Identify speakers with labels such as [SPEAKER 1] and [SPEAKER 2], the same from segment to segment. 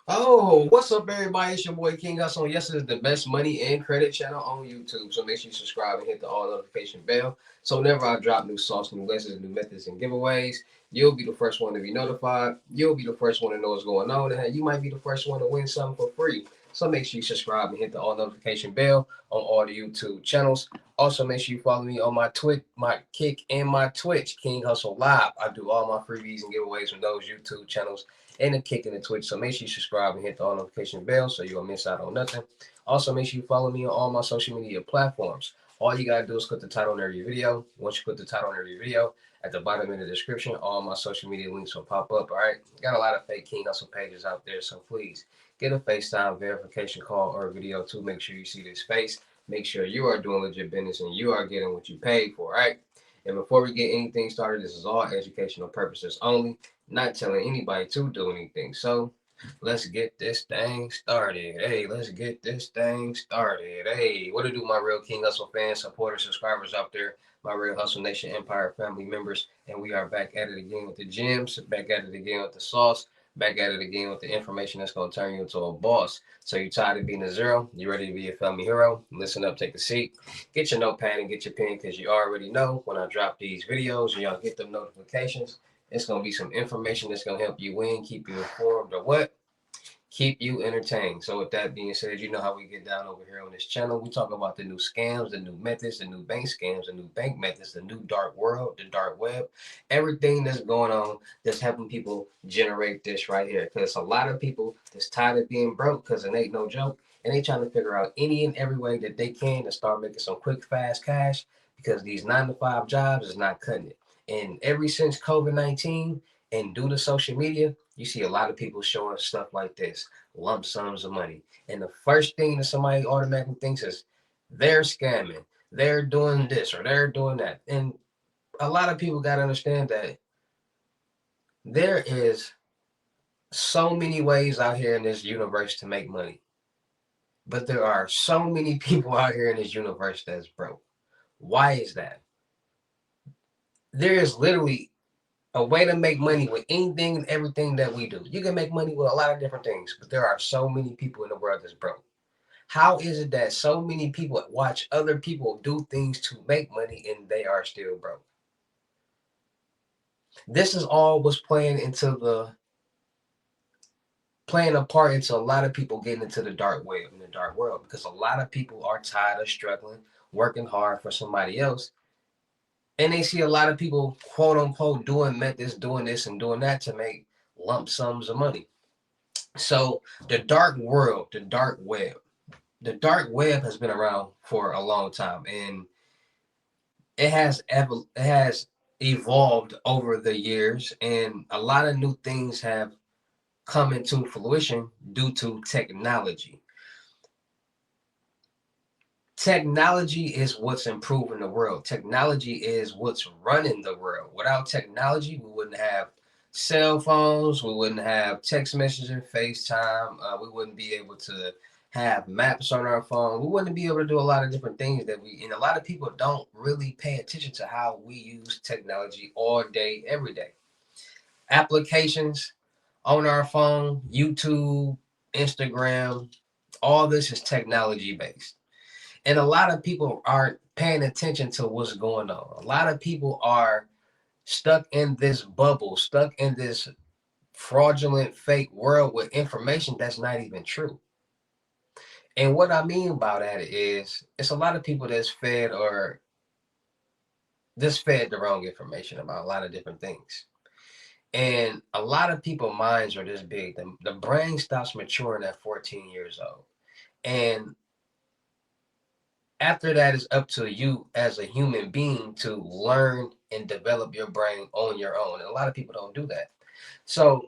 [SPEAKER 1] Oh, what's up, everybody? It's your boy King Hussle. Yes, it's the best money and credit channel on YouTube. So make sure you subscribe and hit the all notification bell. So whenever I drop new sauce, new lessons, new methods, and giveaways, you'll be the first one to be notified. You'll be the first one to know what's going on, and you might be the first one to win something for free. So make sure you subscribe and hit the all notification bell on all the YouTube channels. Also, make sure you follow me on my Twitch, my Kick, and my Twitch, King Hustle Live. I do all my freebies and giveaways from those YouTube channels and the Kick and the Twitch. So make sure you subscribe and hit the all notification bell so you won't miss out on nothing. Also, make sure you follow me on all my social media platforms. All you gotta do is click the title on every video. Once you click the title on every video, at the bottom in the description, all my social media links will pop up. All right, got a lot of fake King Hustle pages out there, so please get a FaceTime verification call or video to make sure you see this face. Make sure you are doing legit business and you are getting what you paid for. All right. And before we get anything started, this is all educational purposes only, not telling anybody to do anything. So let's get this thing started. Hey, let's get this thing started. Hey, what to do, my real King Hustle fans, supporters, subscribers out there, my real Hustle Nation Empire family members. And we are back at it again with the gems, back at it again with the sauce, back at it again with the information that's going to turn you into a boss. So you tired of being a zero? You ready to be a family hero? Listen up, take a seat, get your notepad and get your pen because you already know when I drop these videos and y'all get them notifications, it's going to be some information that's going to help you win, keep you informed, or what? Keep you entertained. So with that being said, you know how we get down over here on this channel. We talk about the new scams, the new methods, the new bank scams, the new bank methods, the new dark world, the dark web, everything that's going on that's helping people generate this right here. Because a lot of people that's tired of being broke because it ain't no joke, and they trying to figure out any and every way that they can to start making some quick, fast cash because these 9 to 5 jobs is not cutting it. And ever since COVID-19 and due to social media, you see a lot of people showing stuff like this, lump sums of money. And the first thing that somebody automatically thinks is they're scamming, they're doing this or they're doing that. And a lot of people got to understand that there is so many ways out here in this universe to make money. But there are so many people out here in this universe that's broke. Why is that? There is literally a way to make money with anything and everything that we do. You can make money with a lot of different things, but there are so many people in the world that's broke. How is it that so many people watch other people do things to make money and they are still broke? This is all was playing a part into a lot of people getting into the dark web in the dark world because a lot of people are tired of struggling, working hard for somebody else. And they see a lot of people, quote unquote, doing methods, doing this and doing that to make lump sums of money. So the dark world, the dark web has been around for a long time, and it has evolved over the years, and a lot of new things have come into fruition due to technology. Technology is what's improving the world. Technology is what's running the world. Without technology, we wouldn't have cell phones, we wouldn't have text messaging, FaceTime, we wouldn't be able to have maps on our phone. We wouldn't be able to do a lot of different things and a lot of people don't really pay attention to how we use technology all day, every day. Applications on our phone, YouTube, Instagram, all this is technology based. And a lot of people aren't paying attention to what's going on. A lot of people are stuck in this bubble, stuck in this fraudulent fake world with information that's not even true. And what I mean by that is it's a lot of people that's fed or just fed the wrong information about a lot of different things. And a lot of people minds are this big. The brain stops maturing at 14 years old. And after that, it's up to you as a human being to learn and develop your brain on your own. And a lot of people don't do that. So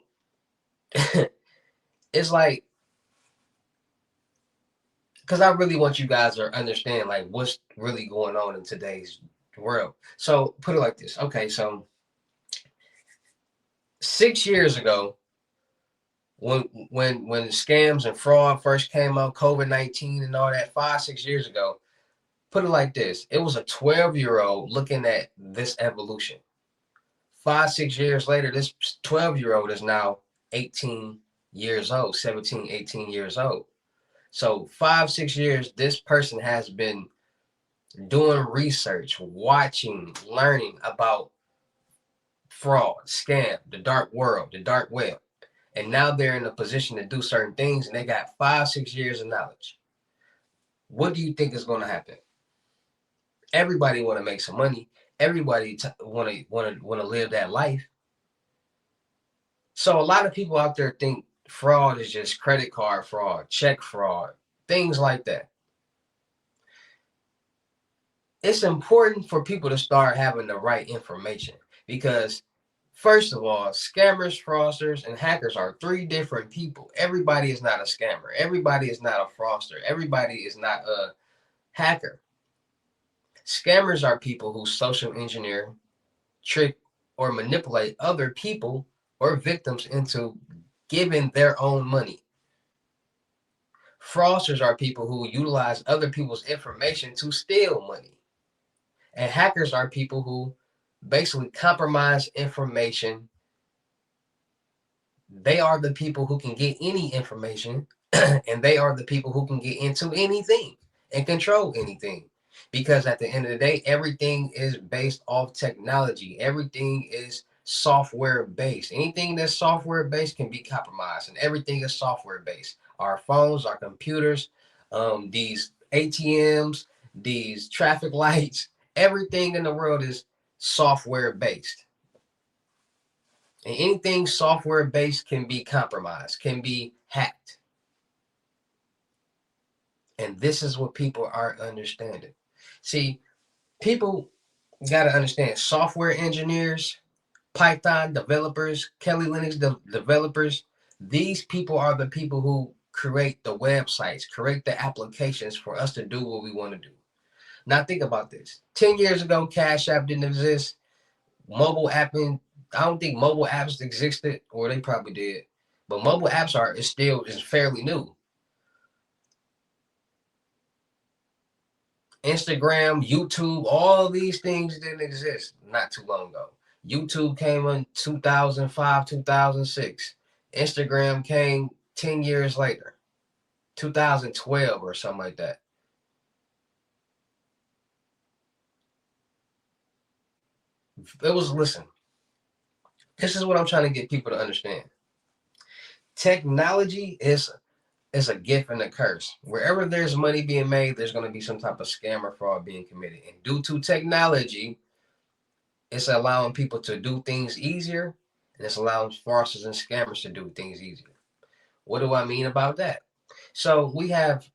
[SPEAKER 1] it's like, because I really want you guys to understand like what's really going on in today's world. So put it like this. Okay, so 6 years ago, when scams and fraud first came out, COVID-19 and all that, 5, 6 years ago, put it like this. It was a 12-year-old looking at this evolution. 5, 6 years later, this 12-year-old is now 18 years old, 17, 18 years old. So 5, 6 years, this person has been doing research, watching, learning about fraud, scam, the dark world, the dark web. And now they're in a position to do certain things and they got 5, 6 years of knowledge. What do you think is going to happen? Everybody want to make some money. Everybody want to live that life. So a lot of people out there think fraud is just credit card fraud, check fraud, things like that. It's important for people to start having the right information because, first of all, scammers, fraudsters, and hackers are three different people. Everybody is not a scammer. Everybody is not a fraudster. Everybody is not a hacker. Scammers are people who social engineer, trick, or manipulate other people or victims into giving their own money. Fraudsters are people who utilize other people's information to steal money. And hackers are people who basically compromise information. They are the people who can get any information, and they are the people who can get into anything and control anything. Because at the end of the day, everything is based off technology. Everything is software based. Anything that's software based can be compromised, and everything is software based. Our phones, our computers, these ATMs, these traffic lights, everything in the world is software based. And anything software based can be compromised, can be hacked. And this is what people aren't understanding. See, people got to understand software engineers, Python developers, Kelly Linux developers. These people are the people who create the websites, create the applications for us to do what we want to do. Now, think about this 10 years ago, Cash App didn't exist. Mobile apping, I don't think mobile apps existed, or they probably did. But mobile apps is fairly new. Instagram, YouTube, all these things didn't exist not too long ago. YouTube came in 2005, 2006. Instagram came 10 years later, 2012 or something like that. Listen, this is what I'm trying to get people to understand. Technology is a gift and a curse. Wherever there's money being made, there's going to be some type of scam or fraud being committed. And due to technology, it's allowing people to do things easier, and it's allowing fraudsters and scammers to do things easier. What do I mean about that? So we have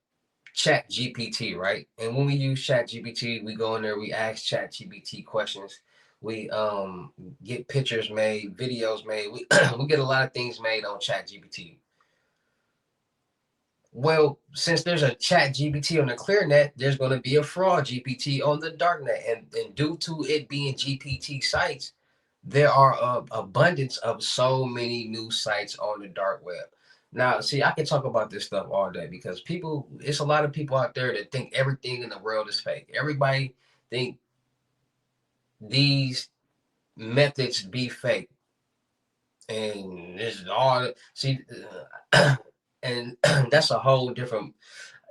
[SPEAKER 1] Chat GPT, right? And when we use Chat GPT, we go in there, we ask Chat GPT questions. We get pictures made, videos made. We we get a lot of things made on Chat GPT. Well, since there's a Chat GPT on the clear net, there's going to be a fraud GPT on the dark net. And due to it being GPT sites, there are an abundance of so many new sites on the dark web. Now, see, I can talk about this stuff all day because it's a lot of people out there that think everything in the world is fake. Everybody think these methods be fake. And this is all, see, and that's a whole different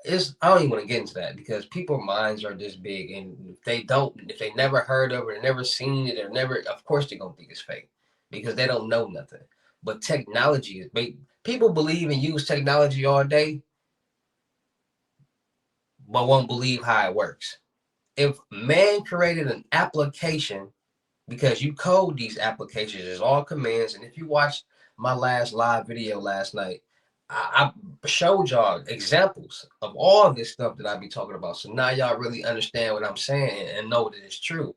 [SPEAKER 1] I don't even want to get into that because people's minds are this big, and if they never heard of it or never seen it or never, of course they're gonna think it's fake because they don't know nothing. But technology is big. People believe and use technology all day, but won't believe how it works. If man created an application, because you code these applications, it's all commands, and if you watched my last live video last night, I showed y'all examples of all this stuff that I be talking about. So now y'all really understand what I'm saying and know that it's true.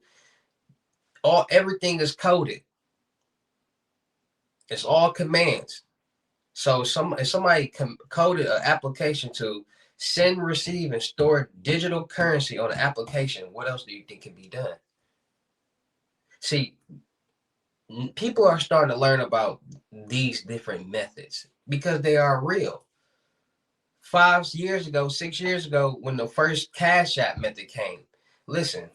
[SPEAKER 1] Everything is coded. It's all commands. So if somebody coded an application to send, receive, and store digital currency on an application, what else do you think can be done? See, people are starting to learn about these different methods because they are real. 5 years ago, 6 years ago, when the first Cash App method came, listen,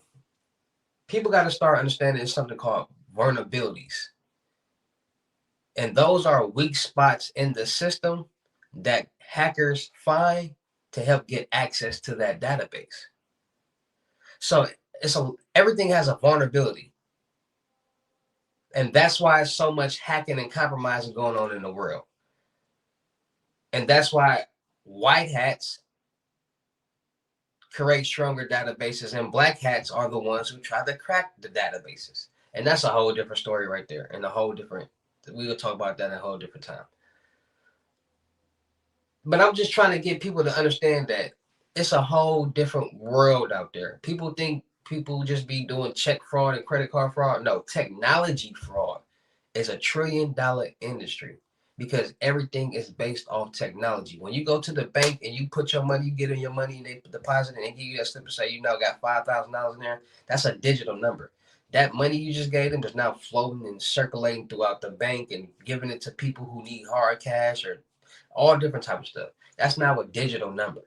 [SPEAKER 1] people got to start understanding there's something called vulnerabilities. And those are weak spots in the system that hackers find to help get access to that database. So everything has a vulnerability. And that's why so much hacking and compromising going on in the world. And that's why white hats create stronger databases and black hats are the ones who try to crack the databases. And that's a whole different story right there. And a whole different, we will talk about that in a whole different time. But I'm just trying to get people to understand that it's a whole different world out there. People think people just be doing check fraud and credit card fraud. No, technology fraud is a $1 trillion industry because everything is based off technology. When you go to the bank and you put your money, you get in your money and they deposit it and give you that slip and say, got $5,000 in there. That's a digital number. That money you just gave them is now floating and circulating throughout the bank and giving it to people who need hard cash or all different type of stuff. That's now a digital number.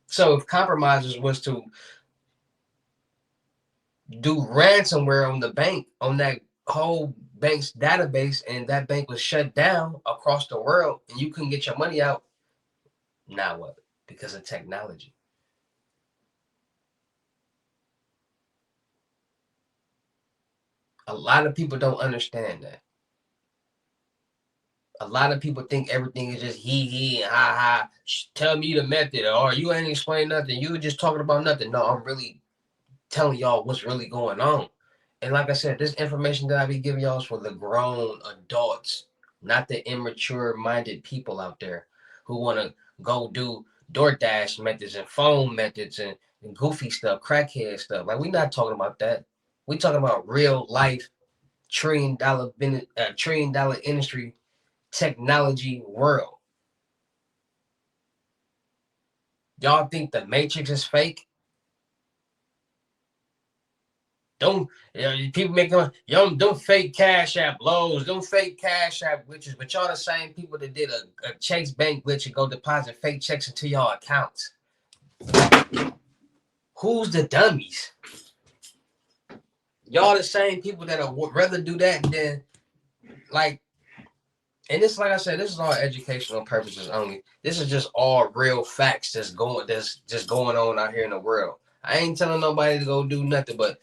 [SPEAKER 1] So if compromisers was to do ransomware on the bank, on that whole bank's database, and that bank was shut down across the world and you couldn't get your money out, now what? Because of technology. A lot of people don't understand that. A lot of people think everything is just he and ha. Tell me the method, or you ain't explain nothing. You were just talking about nothing. No, I'm really telling y'all what's really going on. And like I said, this information that I be giving y'all is for the grown adults, not the immature minded people out there who want to go do DoorDash methods and phone methods and goofy stuff, crackhead stuff. Like, we're not talking about that. We talking about real life $1 trillion industry technology world. Y'all think the Matrix is fake? Don't people make them fake Cash App lows, them fake Cash App glitches, but y'all the same people that did a Chase Bank glitch and go deposit fake checks into y'all accounts. Who's the dummies? Y'all the same people that would rather do that than like. And this, like I said, this is all educational purposes only. This is just all real facts that's just going on out here in the world. I ain't telling nobody to go do nothing, but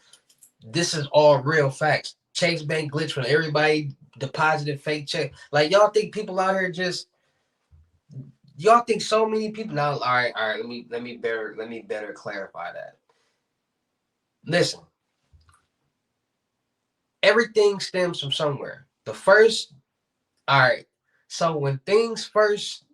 [SPEAKER 1] this is all real facts. Chase Bank glitch when everybody deposited fake check. Like, y'all think people out here y'all think so many people now. All right. Let me better clarify that. Listen, everything stems from somewhere. All right. So when things first,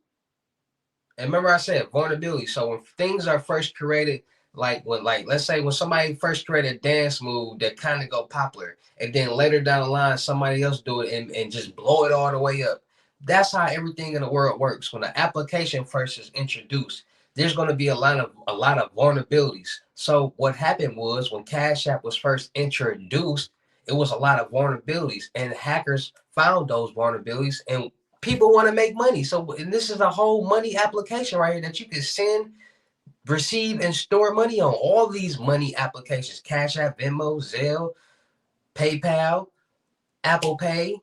[SPEAKER 1] and remember I said vulnerability. So when things are first created, let's say when somebody first created a dance move that kind of go popular, and then later down the line somebody else do it and just blow it all the way up. That's how everything in the world works. When the application first is introduced, there's going to be a lot of vulnerabilities. So what happened was when Cash App was first introduced, it was a lot of vulnerabilities, and hackers found those vulnerabilities, and people want to make money. So, and this is a whole money application right here that you can send, receive, and store money on. All these money applications: Cash App, Venmo, Zelle, PayPal, Apple Pay,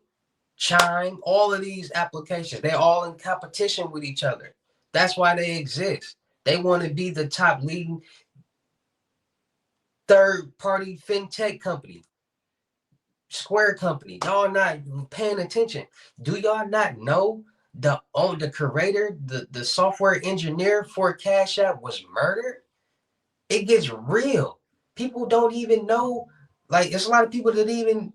[SPEAKER 1] Chime. All of these applications, they're all in competition with each other. That's why they exist. They want to be the top leading third-party fintech company. Square company. Y'all not paying attention. Do y'all not know the creator, the software engineer for Cash App was murdered? It gets real. People don't even know. Like, there's a lot of people that didn't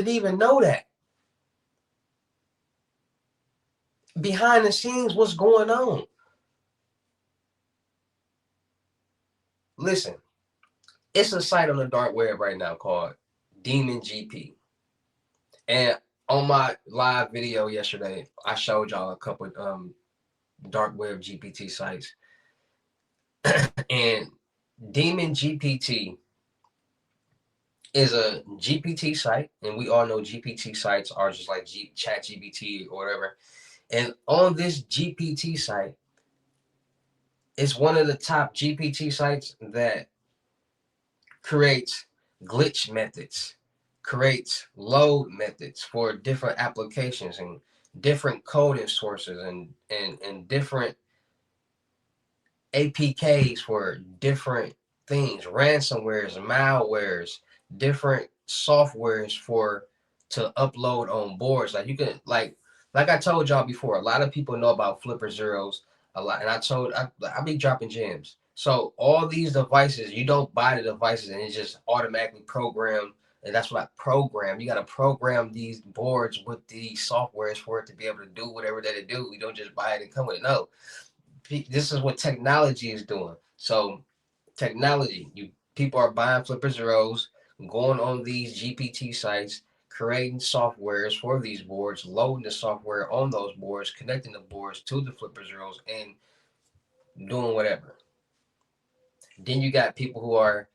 [SPEAKER 1] even know that. Behind the scenes, what's going on? Listen, it's a site on the dark web right now called Demon GP. And on my live video yesterday, I showed y'all a couple dark web GPT sites. And Demon GPT is a GPT site, and we all know GPT sites are just like Chat GPT or whatever. And on this GPT site, it's one of the top GPT sites that creates glitch methods creates load methods for different applications and different coding sources and different APKs for different things, ransomwares, malwares, different softwares for to upload on boards. Like you can like I told y'all before, a lot of people know about flipper zeros a lot, and I be dropping gems. So all these devices, you don't buy the devices and it's just automatically programmed. And that's what I program. You got to program these boards with these softwares for it to be able to do whatever that it do. We don't just buy it and come with it. No, this is what technology is doing. So technology, you people are buying flipper zeros, going on these GPT sites, creating softwares for these boards, loading the software on those boards, connecting the boards to the flipper zeros, and doing whatever. Then you got people who are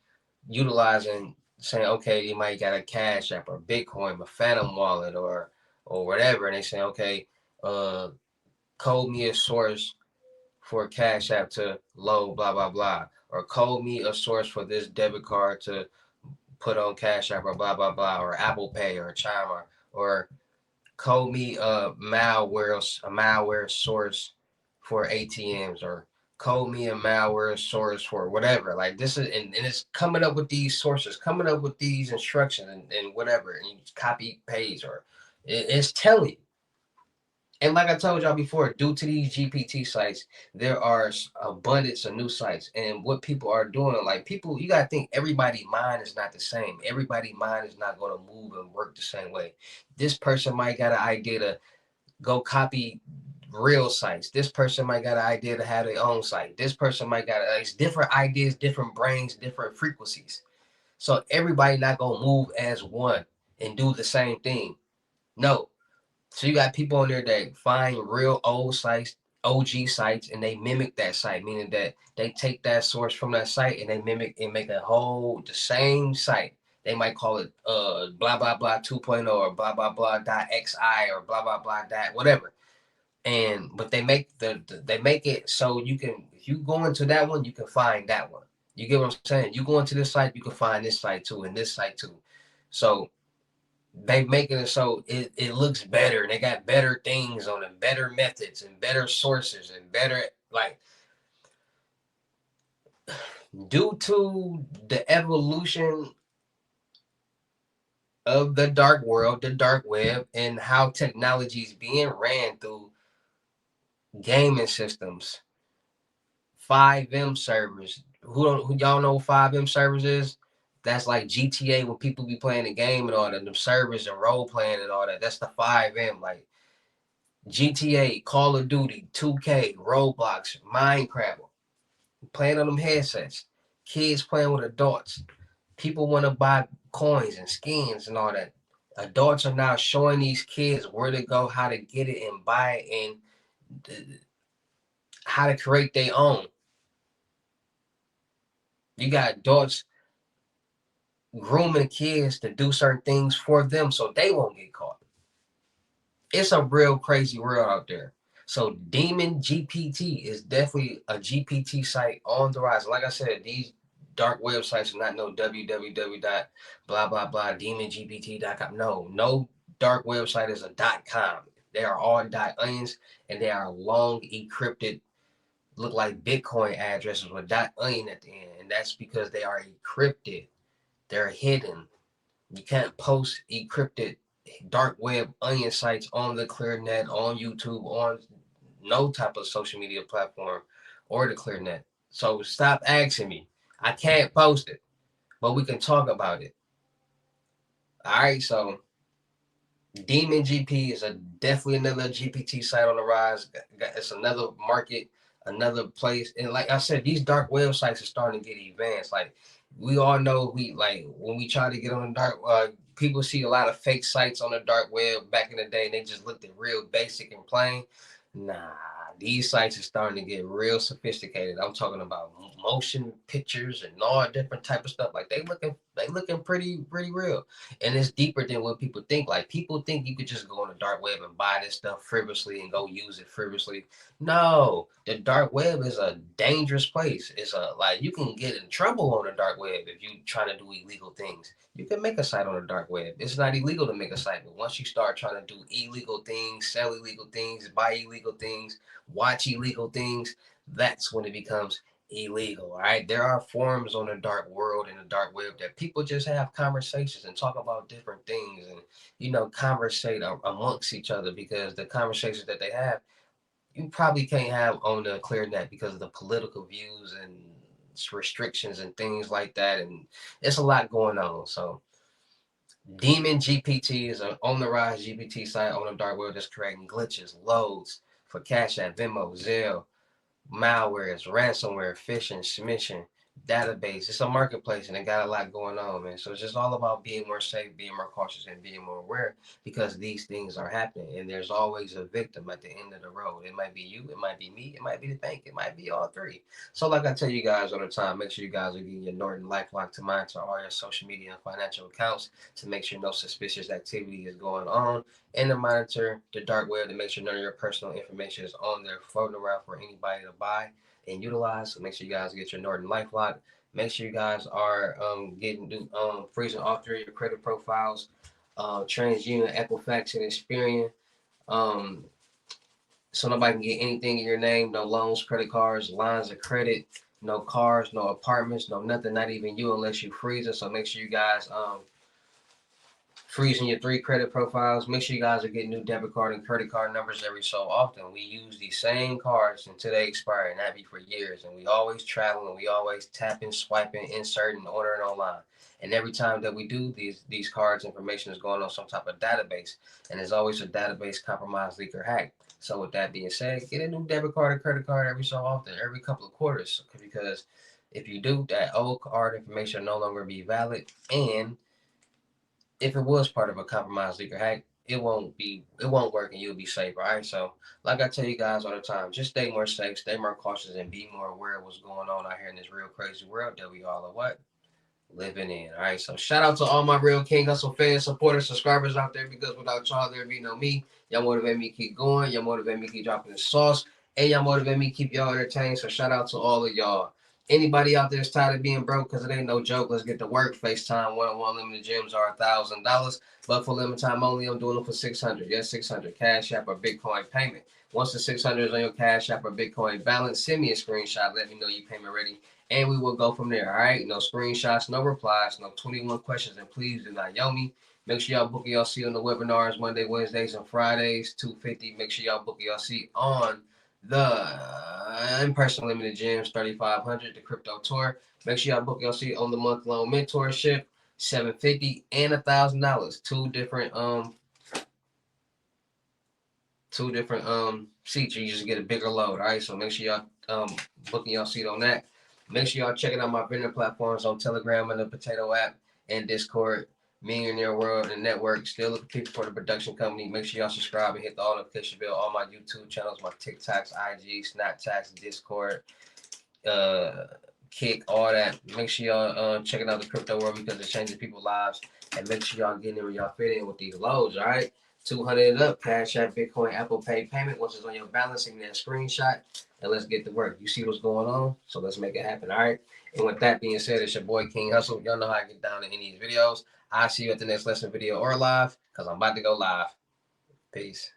[SPEAKER 1] utilizing, saying, okay, you might got a Cash App or Bitcoin, a Phantom wallet, or whatever, and they say, okay, uh, code me a source for a Cash App to load blah blah blah, or code me a source for this debit card to put on Cash App or blah blah blah, or Apple Pay or Chime, or code me a malware source for ATMs, or code me a malware source for whatever. Like this is and it's coming up with these sources, coming up with these instructions and whatever, and you copy paste or it's telling you. And like I told y'all before, due to these GPT sites, there are abundance of new sites. And what people are doing, like people, you gotta think everybody mind is not the same. Everybody mind is not gonna move and work the same way. This person might got an idea to go copy real sites. This person might got an idea to have their own site. This person might got it's different ideas, different brains, different frequencies. So everybody not gonna move as one and do the same thing. No, so you got people on there that find real old sites, OG sites, and they mimic that site, meaning that they take that source from that site and they mimic and make a whole the same site. They might call it blah blah blah 2.0 or blah blah blah dot xi or blah blah blah dot whatever. And but they make they make it so you can if you go into that one, you can find that one. You get what I'm saying? You go into this site, you can find this site too and this site too. So they making it so it looks better and they got better things on it, better methods and better sources and better like due to the evolution of the dark world, the dark web, and how technology is being ran through gaming systems, 5M servers. Who y'all know what 5M servers is? That's like GTA when people be playing the game and all that, the servers and role playing and all that. That's the 5M. Like GTA, Call of Duty, 2K, Roblox, Minecraft, playing on them headsets. Kids playing with adults. People want to buy coins and skins and all that. Adults are now showing these kids where to go, how to get it and buy it, and how to create their own. You got adults grooming kids to do certain things for them so they won't get caught. It's a real crazy world out there. So Demon GPT is definitely a GPT site on the rise. Like I said, these dark websites are not no www dot blah blah blah demongpt.com. No, no dark website is a .com. They are all .onions and they are long encrypted, look like Bitcoin addresses with .onion at the end, and that's because they are encrypted. They're hidden. You can't post encrypted dark web onion sites on the ClearNet, on YouTube, on no type of social media platform or the ClearNet. So stop asking me. I can't post it, but we can talk about it. All right, so Demon GP is a definitely another GPT site on the rise. It's another market, another place, and like I said, these dark websites are starting to get advanced. Like we all know, we like when we try to get on the dark. People see a lot of fake sites on the dark web back in the day, and they just looked at real basic and plain. Nah, these sites are starting to get real sophisticated. I'm talking about motion pictures and all different type of stuff. Like they looking pretty real, and it's deeper than what people think. Like people think you could just go on the dark web and buy this stuff frivolously and go use it frivolously. No, the dark web is a dangerous place. It's a like you can get in trouble on the dark web if you trying to do illegal things. You can make a site on the dark web. It's not illegal to make a site, but once you start trying to do illegal things, sell illegal things, buy illegal things, watch illegal things, that's when it becomes illegal. All right, there are forums on the dark world and the dark web that people just have conversations and talk about different things, and conversate amongst each other, because the conversations that they have you probably can't have on the clear net because of the political views and restrictions and things like that, and it's a lot going on. So Demon GPT is an on the rise GPT site on the dark web that's creating glitches, loads for Cash App, Venmo, Zelle, malwares, ransomware, phishing, smishing, database. It's a marketplace and it got a lot going on, man. So it's just all about being more safe, being more cautious, and being more aware, because these things are happening. And there's always a victim at the end of the road. It might be you, it might be me, it might be the bank, it might be all three. So like I tell you guys all the time, make sure you guys are getting your Norton LifeLock to monitor all your social media and financial accounts to make sure no suspicious activity is going on, and to monitor the dark web to make sure none of your personal information is on there floating around for anybody to buy and utilize. So make sure you guys get your Norton LifeLock. Make sure you guys are getting freezing off through your credit profiles, TransUnion, Equifax, and Experian. Um, so nobody can get anything in your name. No loans, credit cards, lines of credit, no cars, no apartments, no nothing. Not even you unless you freeze it. So make sure you guys freezing your 3 credit profiles. Make sure you guys are getting new debit card and credit card numbers every so often. We use these same cards until they expire, and that be for years. And we always travel and we always tapping, swiping, inserting, ordering online. And every time that we do these cards, information is going on some type of database, and there's always a database compromised, leak, or hack. So with that being said, get a new debit card or credit card every so often, every couple of quarters, because if you do, that old card information will no longer be valid, and if it was part of a compromised leaker hack, it won't work and you'll be safe, all right? So like I tell you guys all the time, just stay more safe, stay more cautious, and be more aware of what's going on out here in this real crazy world that we all are what? Living in. All right. So shout out to all my real King Hustle fans, supporters, subscribers out there, because without y'all there be no me. Y'all motivate me to keep going, y'all motivate me to keep dropping the sauce, and y'all motivate me to keep y'all entertained. So shout out to all of y'all. Anybody out there is tired of being broke, because it ain't no joke, let's get to work. FaceTime one-on-one limited gyms are $1,000, but for limited time only, I'm doing them for 600. Yes, 600. Cash App or Bitcoin payment. Once the 600 is on your Cash App or Bitcoin balance, send me a screenshot. Let me know your payment ready, and we will go from there. All right. No screenshots, no replies, no 21 questions, and please do not yell me. Make sure y'all book your seat on the webinars Monday, Wednesdays, and Fridays, 250. Make sure y'all book your seat on the in-person limited gyms, 3,500, the crypto tour. Make sure y'all book your seat on the month-long mentorship, 750 and $1,000. Two different seats. You just get a bigger load. All right. So make sure y'all booking your seat on that. Make sure y'all checking out my vendor platforms on Telegram and the Potato app and Discord, Millionaire World and Network. Still looking people for the production company. Make sure y'all subscribe and hit the all notification bell. All my YouTube channels, my TikToks, IG, Snapchats, Discord, Kick, all that. Make sure y'all checking out the crypto world, because it's changing people's lives. And make sure y'all getting in where y'all fit in with these loads. All right. 200 and up, Cash App, Bitcoin, Apple Pay payment. Once it's on your balance, send me that screenshot, and let's get to work. You see what's going on, so let's make it happen, all right? And with that being said, it's your boy King Hustle. Y'all know how I get down in any of these videos. I'll see you at the next lesson video or live, because I'm about to go live. Peace.